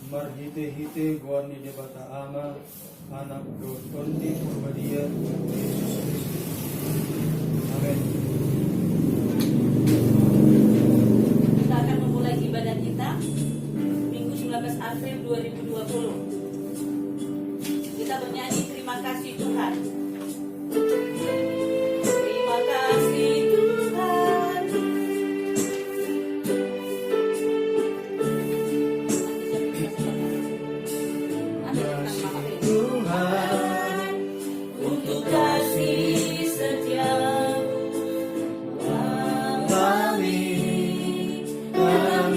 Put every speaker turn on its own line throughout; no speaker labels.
marhite-hite guarni debata ama anak do tondi purbadia Yesus Kristus. Amin.
Kita akan memulai ibadah kita Minggu 19 April 2020. Kita bernyanyi terima kasih Tuhan. Terima kasih Tuhan. Tuhan untuk kasih setiamu dalam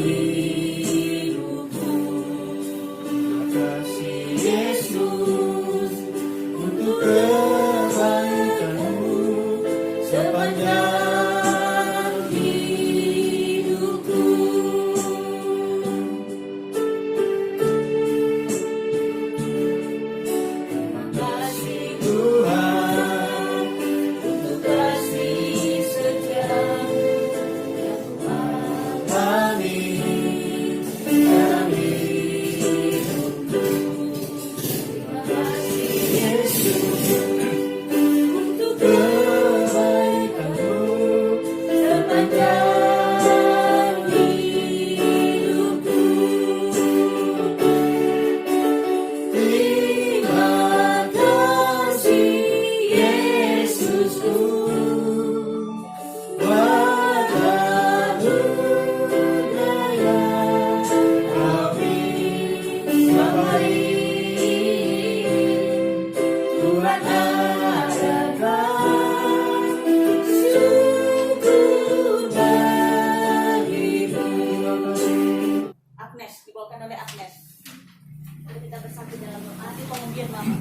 hidupku. Terima kasih Yesus untuk kebaikanmu sepanjang hidupku. Terima kasih Tuhan untuk kasih setiamu yang mengalami dalam hidupku. Terima kasih Yesus untuk kebaikanmu sepanjang hidupku. Terima kasih Yesusku, wajahmu daya kami selama ini. Tuhan adalah syukur bagimu. Agnes, dibawakan oleh Agnes. Mari kita bersatu dalam doa di pengundian Mama.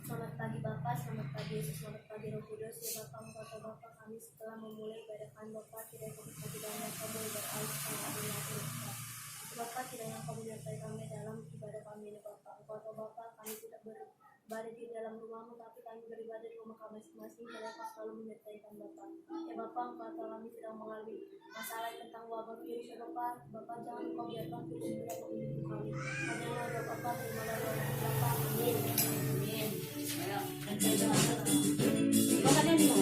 Selamat pagi Bapak, selamat pagi Yesus, selamat pagi Roh Kudus. Ya Bapak, kata Bapak kami setelah memulai ibadah kami Bapak, tidak yang kamu beralih sama akhir Bapak, tidak yang kamu menyertai kami dalam ibadah kami ini Bapak. Kata Bapak, kami tidak berada di dalam rumahmu, tapi kami beribadah di rumah kami masing-masing. Bapak selalu menyertai kami Bapak. Ya Bapak, kata kami sedang mengalami masalah tentang wabah virus ya Bapak. Bapak jangan kau biarkan virus itu dapat menyentuh kami. Hanyalah ya Bapak, terimalah doa Bapak. Amin.
Amin. Makanya nih mau.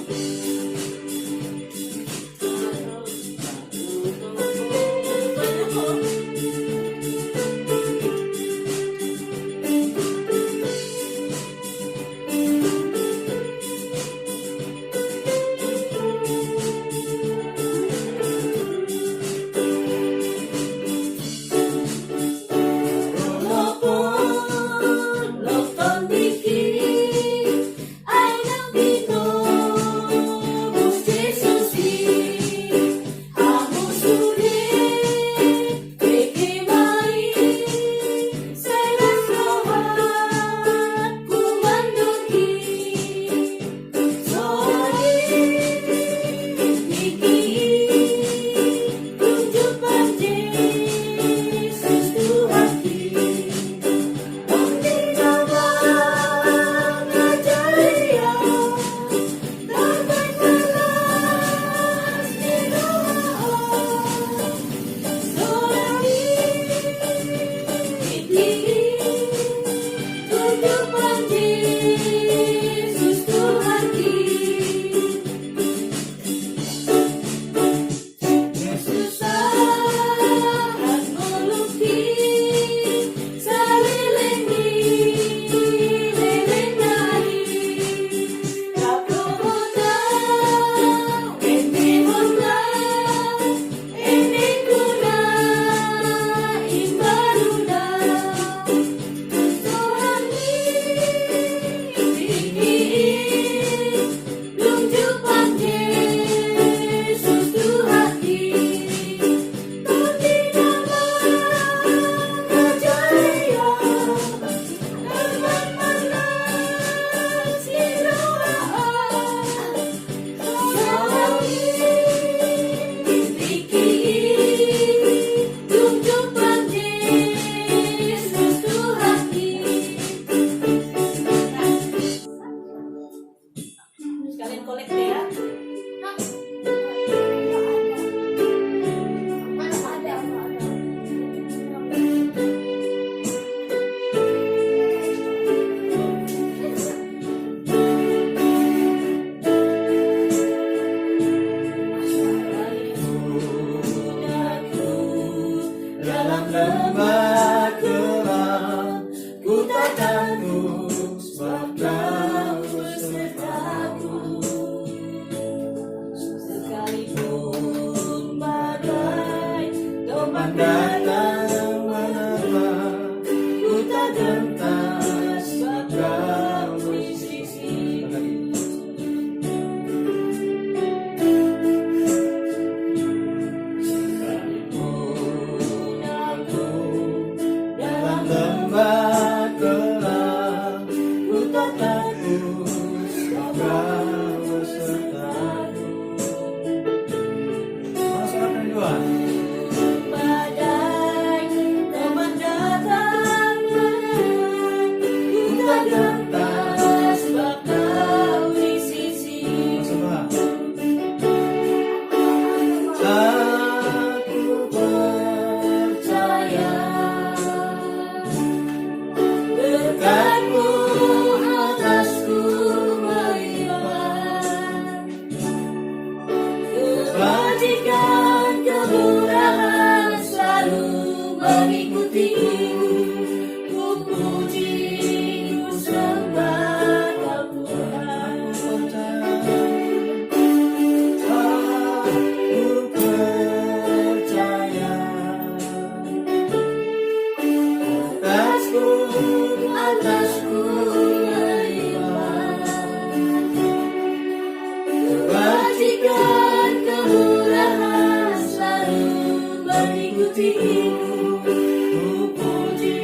dalam lembah gelap, ku tak takut sebab Kau besertaku.
Sekalipun badai topan
Datang menerpa, ku tak gentar sebab Kau di sisi. Sekalipun aku dalam lembah gelap, ku tak takut sebab Kau besertaku. Masuk kedua.
badai teman datang menerpa, ku tak gentar sebab Kau di sisi.
Aku percaya
Berkat-Mu atasku melimpah, kebajikan kemurahan selalu mengikutiku. Ku puji, ku sembah Kau Tuhan.
Aku percaya atasku melimpah,
Kebajikan kemurahan selalu mengikutiku. Ku puji,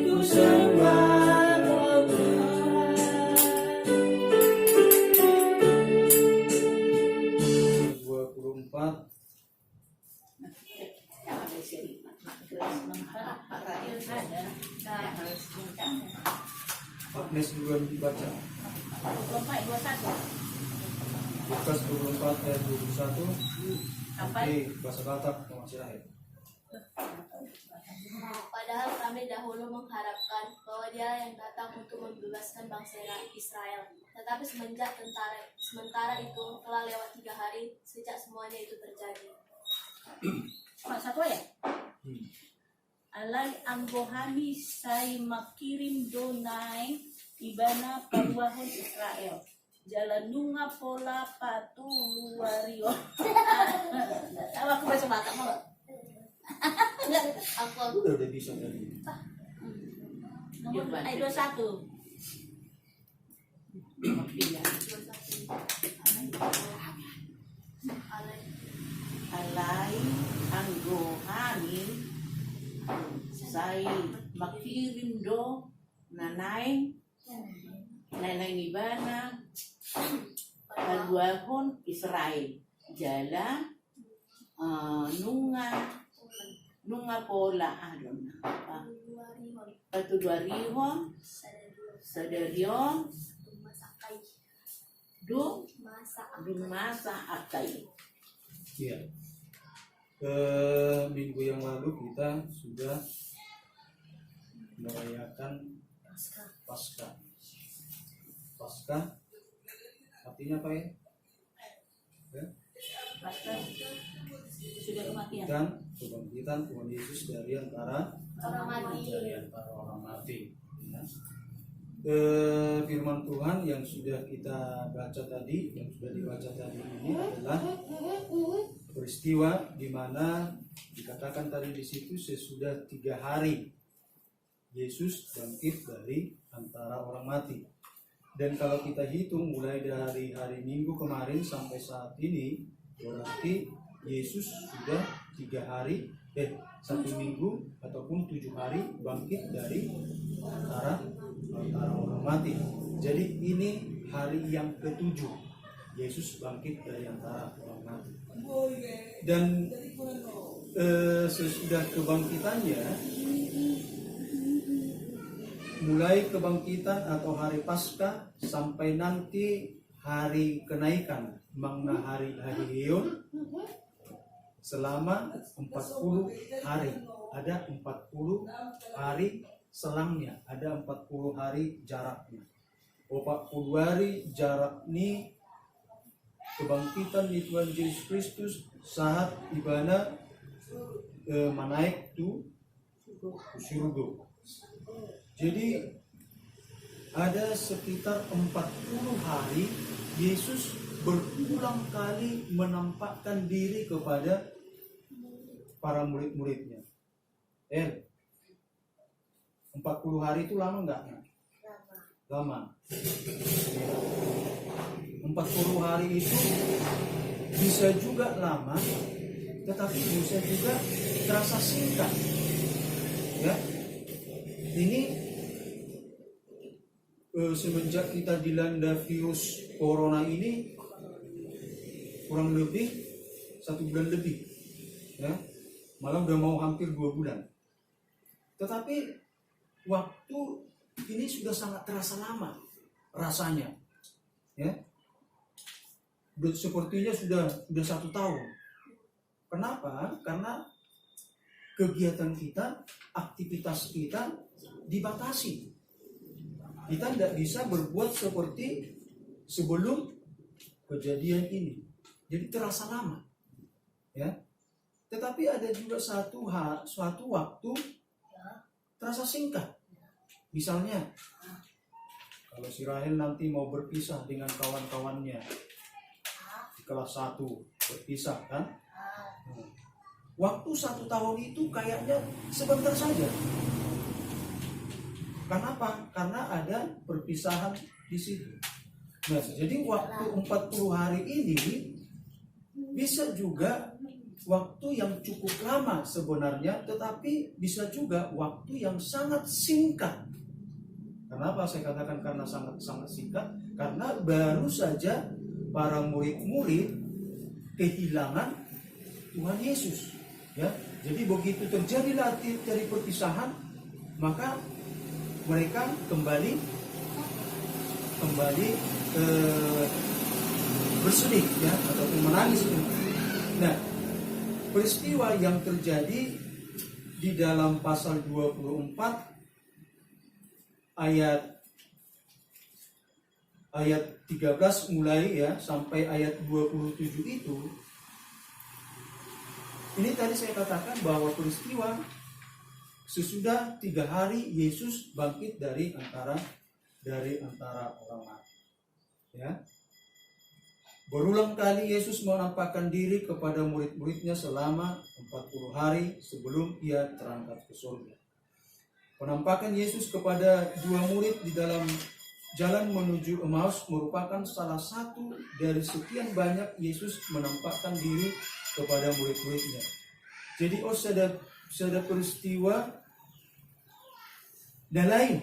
ku sembah Kau Tuhan.
24 Agnes duluan dibaca. Lukas 24 ayat 21. Oke, bahasa Batak masih lahir.
Padahal kami dahulu mengharapkan bahwa Dia yang datang untuk membebaskan bangsa Israel. Tetapi sementara itu telah lewat 3 hari sejak semuanya itu terjadi.
Satu ya. Alai anggohani say makirim donai ibana paruahon Israel. Jalan nunga pola patu luario. Aku baca Batak mau.
Aku
Udah bisa tadi.
Nomor ayat 21.
Alay anggohani say makirim do nanay ibana paluahon Israel jala nunga pola patuduarihon sadaryon masa akay.
Iya. Minggu yang lalu kita sudah merayakan Paskah. Paskah artinya apa ya?
Pastor sudah kematian.
Dan kebangkitan Tuhan Yesus dari antara
orang mati.
orang mati. Ya. Firman Tuhan yang sudah kita baca tadi, yang sudah dibaca tadi ini adalah peristiwa di mana dikatakan tadi di situ sesudah 3 hari Yesus bangkit dari antara orang mati. Dan kalau kita hitung mulai dari hari Minggu kemarin sampai saat ini, berarti Yesus sudah 3 hari, 1 minggu ataupun 7 hari bangkit dari antara orang mati. Jadi ini hari yang ke-7 Yesus bangkit dari antara orang mati. Dan sesudah kebangkitannya, mulai kebangkitan atau hari Paskah sampai nanti hari kenaikan, makna hari Hion, selama 40 hari. Ada 40 hari selangnya, ada 40 hari jaraknya. 40 hari jarak ini kebangkitan di Tuhan Yesus Kristus saat di mana menaik to surga. Jadi ada sekitar 40 hari Yesus berulang kali menampakkan diri kepada para murid-muridnya. 40 hari itu lama enggak? Lama. 40 hari itu bisa juga lama, tetapi bisa juga terasa singkat. Ya. Ini semenjak kita dilanda virus corona ini kurang lebih 1 bulan lebih, ya, malah udah mau hampir 2 bulan. Tetapi waktu ini sudah sangat terasa lama rasanya, ya. Sepertinya sudah 1 tahun. Kenapa? Karena kegiatan kita, aktivitas kita dibatasi. Kita tidak bisa berbuat seperti sebelum kejadian ini. Jadi terasa lama, ya. Tetapi ada juga suatu waktu terasa singkat. Misalnya, kalau si Rahel nanti mau berpisah dengan kawan-kawannya di kelas 1, berpisah kan? Waktu 1 tahun itu kayaknya sebentar saja. Kenapa? Karena ada perpisahan di situ. Nah, jadi waktu 40 hari ini bisa juga waktu yang cukup lama sebenarnya, tetapi bisa juga waktu yang sangat singkat. Kenapa saya katakan karena sangat singkat? Karena baru saja para murid-murid kehilangan Tuhan Yesus. Ya, jadi begitu terjadilah dari perpisahan, maka mereka kembali bersedih, ya, ataupun menangis. Nah, peristiwa yang terjadi di dalam pasal 24 ayat 13 mulai, ya, sampai ayat 27 itu, ini tadi saya katakan bahwa peristiwa sesudah 3 hari Yesus bangkit dari antara orang mati. Ya. Berulang kali Yesus menampakkan diri kepada murid-muridnya selama 40 hari sebelum ia terangkat ke surga. Penampakan Yesus kepada 2 murid di dalam jalan menuju Emmaus merupakan salah satu dari sekian banyak Yesus menampakkan diri kepada murid-muridnya. Jadi ada peristiwa dan lain.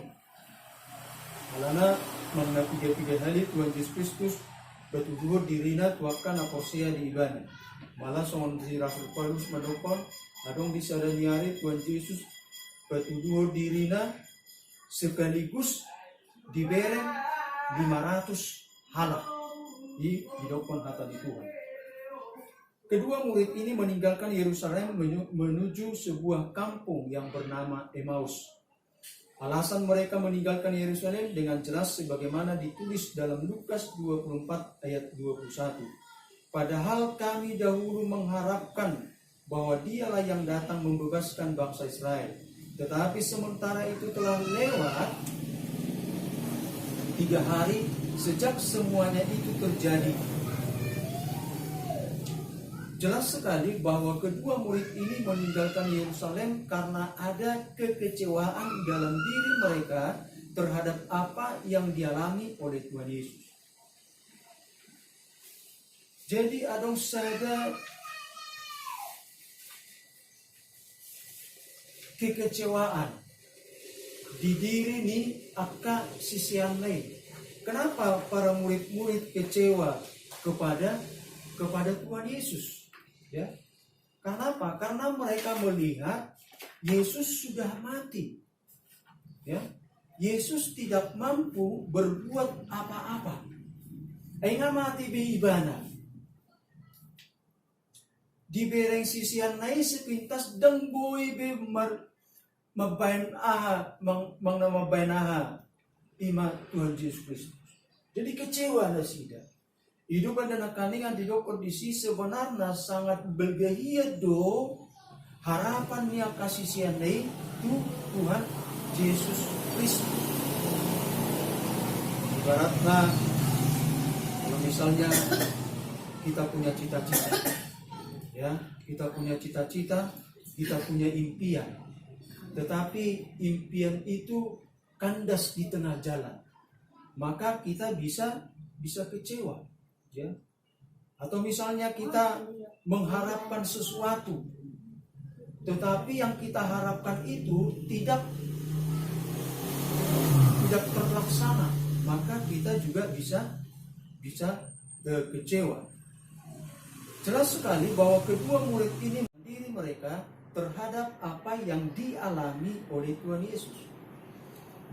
Alana mengenai 3 hari Tuhan Yesus Kristus bertuduh dirina tuakan aposia di ibana. Malah songon si Rasul Paulus menopon adong bisa ada nyari Tuhan Yesus bertuduh dirina sekaligus dibereng 500 halak di hidupkan hata di Tuhan. Kedua murid ini meninggalkan Yerusalem menuju sebuah kampung yang bernama Emmaus. Alasan mereka meninggalkan Yerusalem dengan jelas sebagaimana ditulis dalam Lukas 24 ayat 21. Padahal kami dahulu mengharapkan bahwa dialah yang datang membebaskan bangsa Israel. Tetapi sementara itu telah lewat 3 hari sejak semuanya itu terjadi. Jelas sekali bahwa kedua murid ini meninggalkan Yerusalem karena ada kekecewaan dalam diri mereka terhadap apa yang dialami oleh Tuhan Yesus. Jadi adong sada kekecewaan di diri ini akka sisian lain. Kenapa para murid-murid kecewa kepada Tuhan Yesus? Ya. Karena apa? Karena mereka melihat Yesus sudah mati. Ya. Yesus tidak mampu berbuat apa-apa. Enga mati be ibana. Di bereng sisian nai sepintas deng boy be mabain aha mabain aha ima Tuhan Yesus Kristus. Jadi kecewa na sida. Hidup dan kaningan di kondisi sebenarnya sangat bergahia do harapannya kasih siandai itu Tuhan Yesus Kristus. Ibaratnya kalau misalnya kita punya cita-cita, ya, kita punya cita-cita, kita punya impian, tetapi impian itu kandas di tengah jalan, maka kita bisa kecewa, ya. Atau misalnya kita mengharapkan sesuatu, tetapi yang kita harapkan itu tidak terlaksana, maka kita juga bisa kecewa. Jelas sekali bahwa kedua murid ini mandiri mereka terhadap apa yang dialami oleh Tuhan Yesus.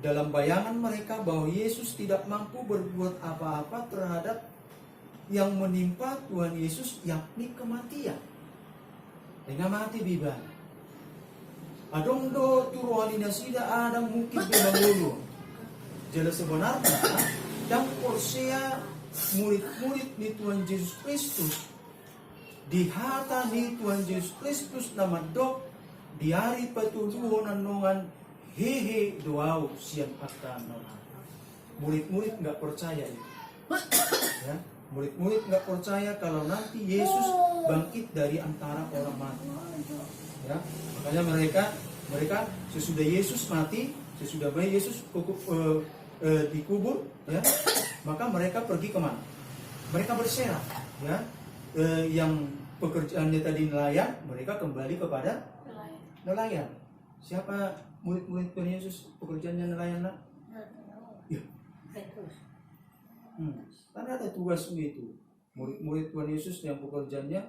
Dalam bayangan mereka bahwa Yesus tidak mampu berbuat apa-apa terhadap yang menimpa Tuhan Yesus, yakni kematian. Dengan mati biban. Adong do turu halina sida ada mungkin bimangulu. Jadi sebenarnya dan Korsea murid-murid ni Tuhan Yesus Kristus di hata ni Tuhan Yesus Kristus nama dok di hari petuluh nanongan hehe doau siang akan nona. Murid-murid nggak percaya itu, ya. Murid-murid nggak percaya kalau nanti Yesus bangkit dari antara orang mati, ya. Makanya mereka sesudah Yesus mati, sesudah Yesus dikubur, ya, maka mereka pergi kemana? Mereka berserah, ya. Yang pekerjaannya tadi nelayan, mereka kembali kepada nelayan. Siapa murid-murid Tuhan Yesus pekerjaannya nelayan, nak? Ya. Karena ada tugas itu. Murid-murid Tuhan Yesus yang pekerjaannya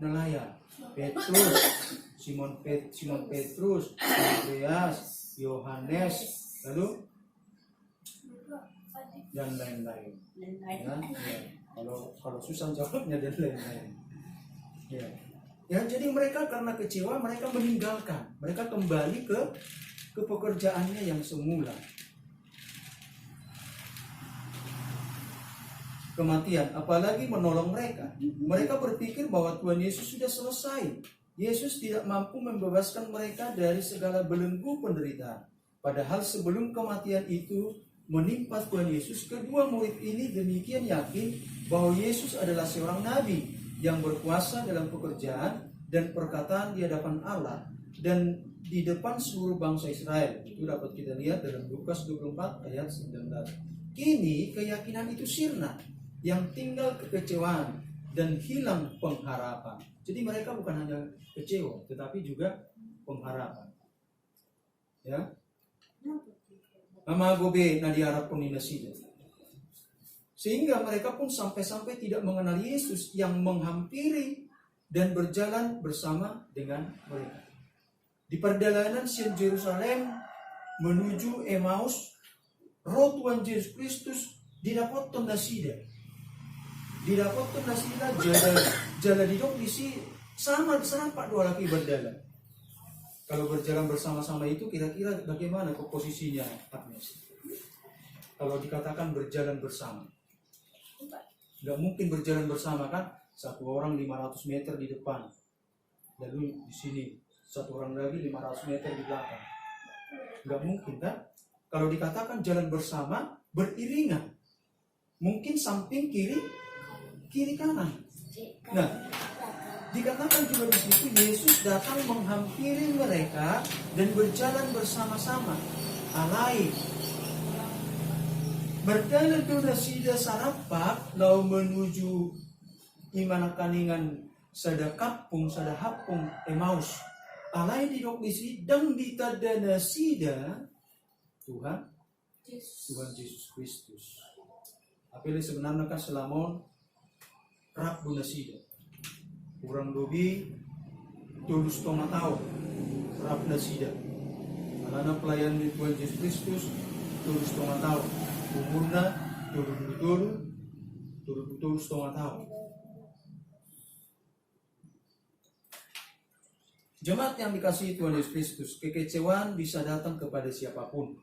nelayan. Petrus, Simon Petrus, Andreas, Yohanes, lalu dan lain-lain. Ya. Kalau susah jawabnya dan lain-lain. Ya. Ya, jadi mereka karena kecewa mereka meninggalkan, mereka kembali ke pekerjaannya yang semula. Kematian, apalagi menolong mereka. Mereka berpikir bahwa Tuhan Yesus sudah selesai. Yesus tidak mampu membebaskan mereka dari segala belenggu penderitaan. Padahal sebelum kematian itu menimpa Tuhan Yesus, kedua murid ini demikian yakin bahwa Yesus adalah seorang nabi yang berkuasa dalam pekerjaan dan perkataan di hadapan Allah dan di depan seluruh bangsa Israel. Itu dapat kita lihat dalam Lukas 24 ayat 19. Kini keyakinan itu sirna, yang tinggal kekecewaan dan hilang pengharapan. Jadi mereka bukan hanya kecewa, tetapi juga pengharapan. Ya, nama gobe nadi harap peninasida. Sehingga mereka pun sampai-sampai tidak mengenal Yesus yang menghampiri dan berjalan bersama dengan mereka. Di perjalanan Sion Yerusalem menuju Emmaus, roh Tuhan Yesus Kristus didapat tondasida. Didapat nasida jalan didok isi sama Pak dua laki berjalan. Kalau berjalan bersama-sama itu kira-kira bagaimana posisinya Agnes? Kalau dikatakan berjalan bersama, nggak mungkin berjalan bersama kan? Satu orang 500 meter di depan, lalu di sini satu orang lagi 500 meter di belakang. Nggak mungkin kan? Kalau dikatakan jalan bersama beriringan, mungkin samping kiri kanan. Nah, dikatakan juga di situ Yesus datang menghampiri mereka dan berjalan bersama-sama. Alai berjalan sudah sida sarapak lau menuju imana kaningan sada kapung sada hapung Emmaus. Alai didok di sidang ditadana sida Tuhan Yesus Kristus. Apa sebenarnya kan selamon rap bunasida. Kurang dobi tulus toma tau rap nasida. Alana pelayan di Tuhan Yesus Kristus tulus toma tau. Umurna tulus toma tau. Jemaat yang dikasihi Tuhan Yesus Kristus, kekecewaan bisa datang kepada siapapun.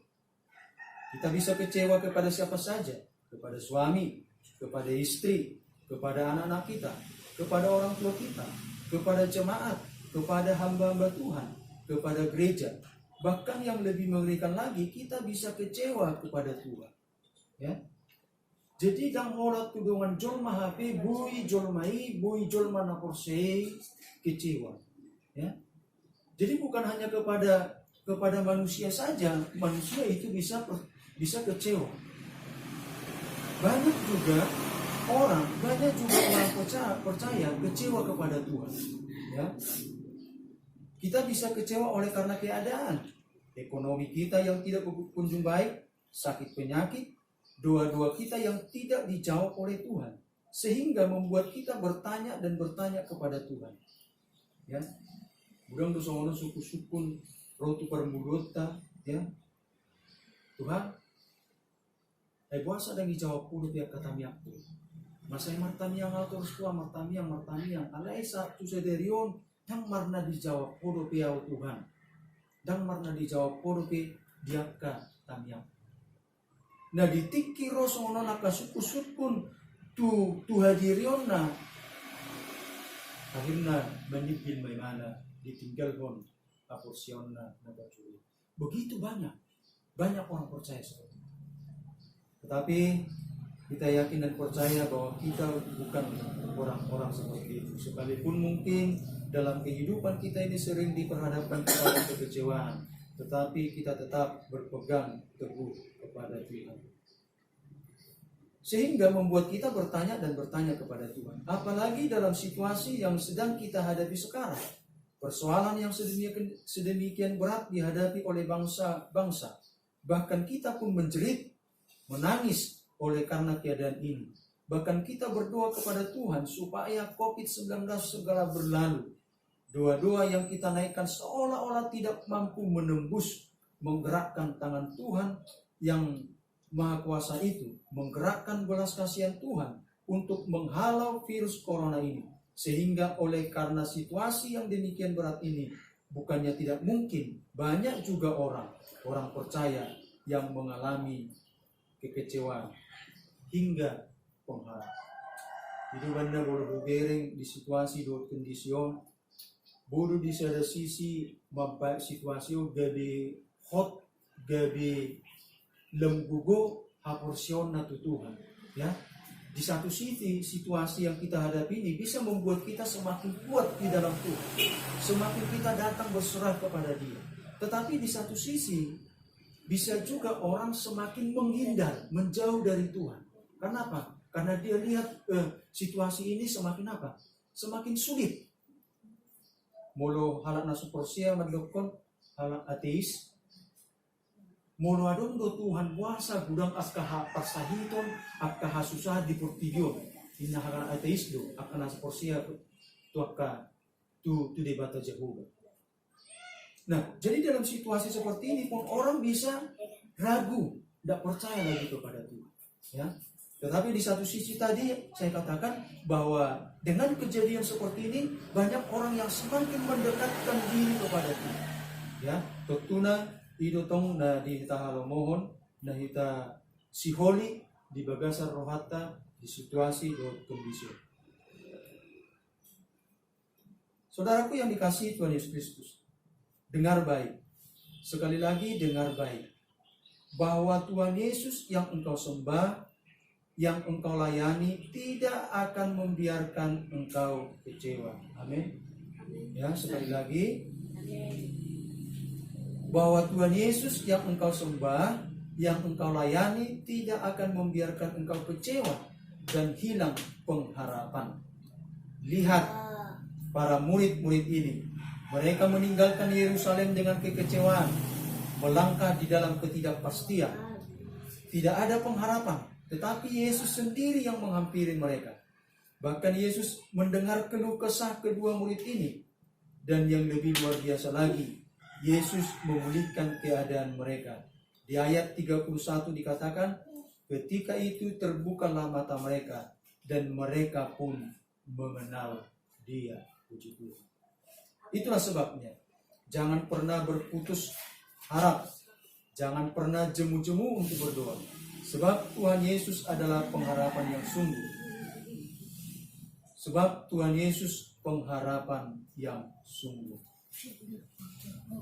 Kita bisa kecewa kepada siapa saja, kepada suami, kepada istri, kepada anak-anak kita, kepada orang tua kita, kepada jemaat, kepada hamba-hamba Tuhan, kepada gereja. Bahkan yang lebih mengerikan lagi, kita bisa kecewa kepada Tuhan. Ya. Jadi dang orat tudungan jolma HP, bui jolma naporsei, kecewa. Ya. Jadi bukan hanya kepada manusia saja, manusia itu bisa kecewa. Banyak juga orang percaya kecewa kepada Tuhan. Ya. Kita bisa kecewa oleh karena keadaan ekonomi kita yang tidak kunjung baik, sakit penyakit, doa-doa kita yang tidak dijawab oleh Tuhan, sehingga membuat kita bertanya kepada Tuhan. Ya, budang dosa ono suku-sukun rotu permudota, ya. Tuhan, buasa dan dijawab puluh pihak kata miak tu. Masa martamiang autor tua martamiang alai satu sederion yang marna dijawab puluh pihak Tuhan, dan marna dijawab puluh pihak diaka tamiang. Nah ditiki rosono naka suku-sukun tu hadiriona akhirnya menipin mana ditinggalkan aporsiona naga curi. Begitu banyak orang percaya seperti itu. Tetapi kita yakin dan percaya bahwa kita bukan orang-orang seperti itu. Sekalipun mungkin dalam kehidupan kita ini sering diperhadapkan kepada kekecewaan, tetapi kita tetap berpegang teguh kepada Tuhan. Sehingga membuat kita bertanya kepada Tuhan. Apalagi dalam situasi yang sedang kita hadapi sekarang. Persoalan yang sedemikian berat dihadapi oleh bangsa. Bahkan kita pun menjerit, menangis oleh karena keadaan ini. Bahkan kita berdoa kepada Tuhan supaya COVID-19 segera berlalu. Doa-doa yang kita naikkan seolah-olah tidak mampu menembus, menggerakkan tangan Tuhan yang Maha Kuasa itu, menggerakkan belas kasihan Tuhan untuk menghalau virus corona ini. Sehingga oleh karena situasi yang demikian berat ini, bukannya tidak mungkin, banyak juga orang percaya yang mengalami kekecewaan hingga pengharapan. Itu benda boleh bergereng di situasi do kondisyon. Bodoh di sada sisi mampai situasi gabi hot, gabi lembugo haporsion na Tuhan. Ya, di satu sisi situasi yang kita hadapi ini bisa membuat kita semakin kuat di dalam Tuhan, semakin kita datang berserah kepada Dia. Tetapi di satu sisi bisa juga orang semakin menghindar, menjauh dari Tuhan. Kenapa? Karena dia lihat situasi ini semakin apa? Semakin sulit. Molo halak nasuporsia madlokon halak ateis. Molo adong do Tuhan puasa gudang askaha pasahiton akaha susah di portigo. Inna halak ateis do akan nasuporsia tu akka tu debata Jehovah. Nah, jadi dalam situasi seperti ini pun orang bisa ragu, tidak percaya lagi kepada Tuhan. Ya. Tetapi di satu sisi tadi saya katakan bahwa dengan kejadian seperti ini banyak orang yang semakin mendekatkan diri kepada Tuhan. Ya, totuna idotong na dihita halomohon na hita siholi di bagasar rohata di situasi do kondisi. Saudaraku yang dikasihi Tuhan Yesus Kristus, dengar baik. Sekali lagi dengar baik. Bahwa Tuhan Yesus yang engkau sembah, yang engkau layani tidak akan membiarkan engkau kecewa. Amin. Ya, sekali lagi. Bahwa Tuhan Yesus yang engkau sembah, yang engkau layani tidak akan membiarkan engkau kecewa dan hilang pengharapan. Lihat para murid-murid ini. Mereka meninggalkan Yerusalem dengan kekecewaan, melangkah di dalam ketidakpastian. Tidak ada pengharapan, tetapi Yesus sendiri yang menghampiri mereka. Bahkan Yesus mendengar keluh kesah kedua murid ini. Dan yang lebih luar biasa lagi, Yesus memulihkan keadaan mereka. Di ayat 31 dikatakan, ketika itu terbukalah mata mereka, dan mereka pun mengenal Dia. Puji Tuhan. Itulah sebabnya, jangan pernah berputus harap. Jangan pernah jemu-jemu untuk berdoa. Sebab Tuhan Yesus adalah pengharapan yang sungguh. Sebab Tuhan Yesus pengharapan yang sungguh.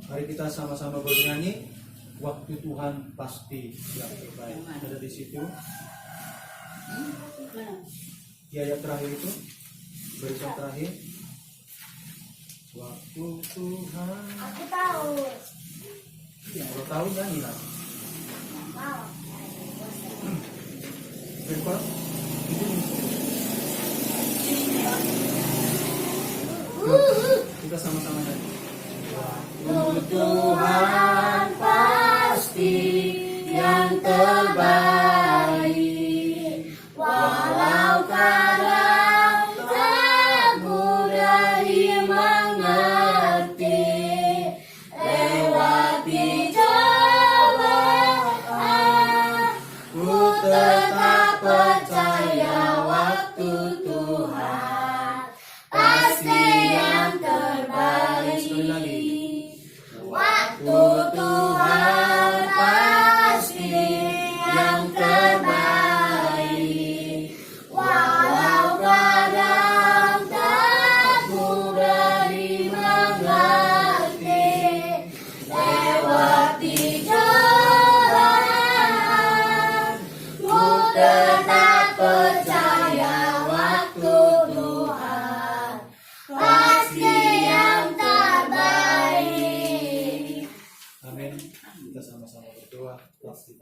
Mari kita sama-sama bernyanyi, waktu Tuhan pasti yang terbaik. Ada di situ. Di ayat terakhir itu, barisan terakhir. Waktu Tuhan.
Aku tahu.
Kalau tahu nyanyi lah.
Mau.
Rekod.